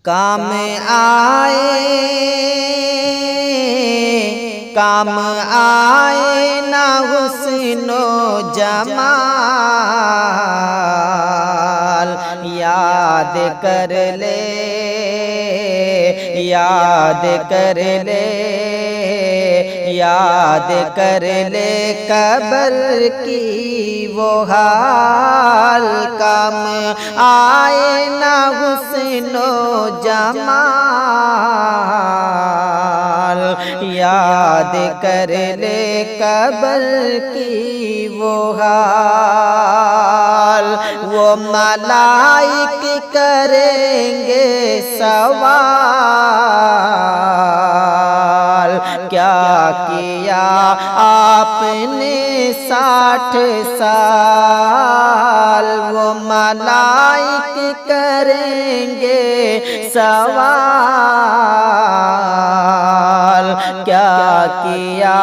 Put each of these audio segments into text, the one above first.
کام آئے نہ حسن و جمال، یاد کر لے یاد کر لے یاد کر لے قبر کی وہ حال، کام آئے نہ حسن و جمال، یاد کر لے قبر کی وہ حال، وہ ملائک کریں گے سوال، کیا کیا آپ نے 60 سال، وہ ملائک کریں گے سوال، کیا کیا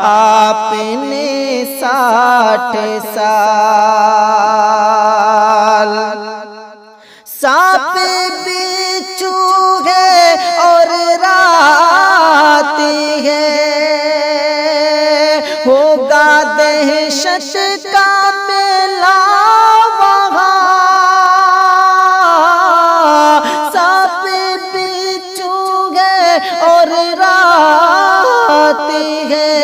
آپ نے 60 سال، سانپ بچھو ہے اور رات ہے، ہوگا دہشت کا میلہ وہاں، سانپ بچھو ہے اور رات ہے،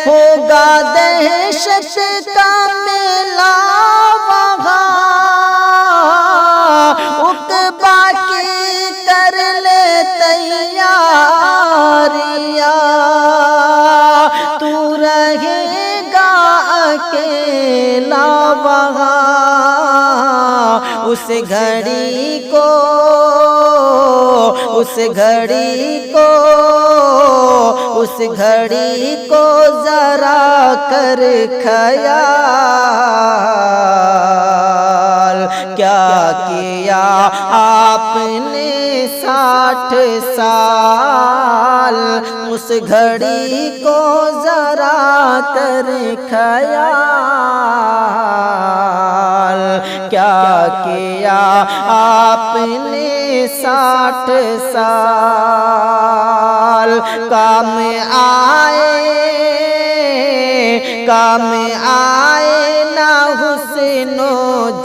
ہوگا دہشت کا میلہ اس گھڑی کو ذرا کر خیال، کیا کیا آپ نے 60 سال، اس گھڑی کو ذرا کر خیال، کیا کیا آپ نے 60 سال، کام آئے نہ حسن و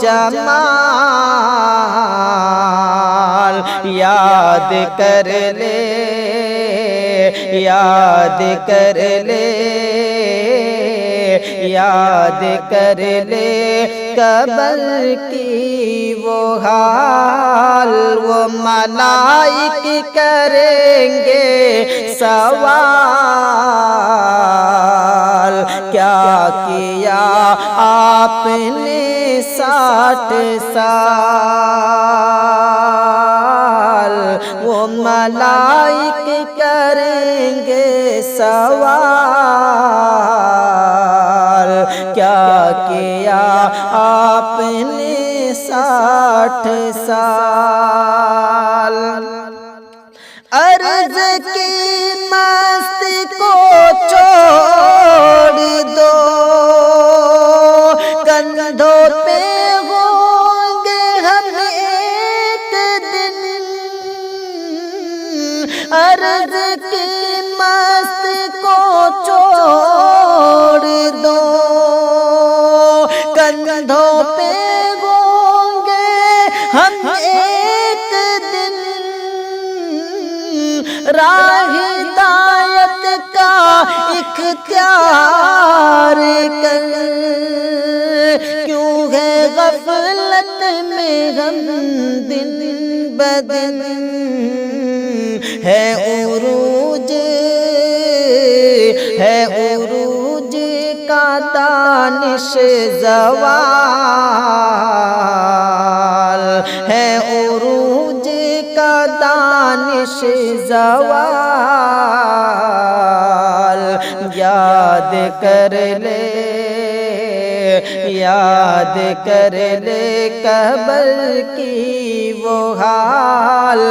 جمال، یاد کر لے یاد کر لے یاد کر لے قبر کی وہ حال، وہ ملائک کریں گے سوال، کیا کیا آپ نے 60 سال، وہ ملائک کریں گے سوال، کیا کیا آپ نے 60 سال، عرض کی مستی کو چھوڑ دو، کندھوں پہ ہوں گے ہم ایک دن، عرض کی مستی کو چھوڑ دو، کندھوں پہ ہوں گے ہم ایک دن، راہ ہدایت کا اختیار کر، کیوں ہے غفلت میں ہم دن بدن، ہے عروج کا دانش زوال، ہے عروج کا دانش زوال، یاد کر لے یاد کر لے قبر کی وہ حال،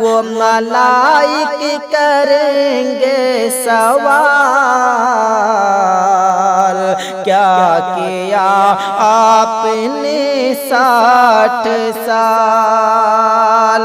وہ ملائک کریں گے سوال، کیا کیا آپ نے 60 سال،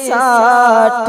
60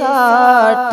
60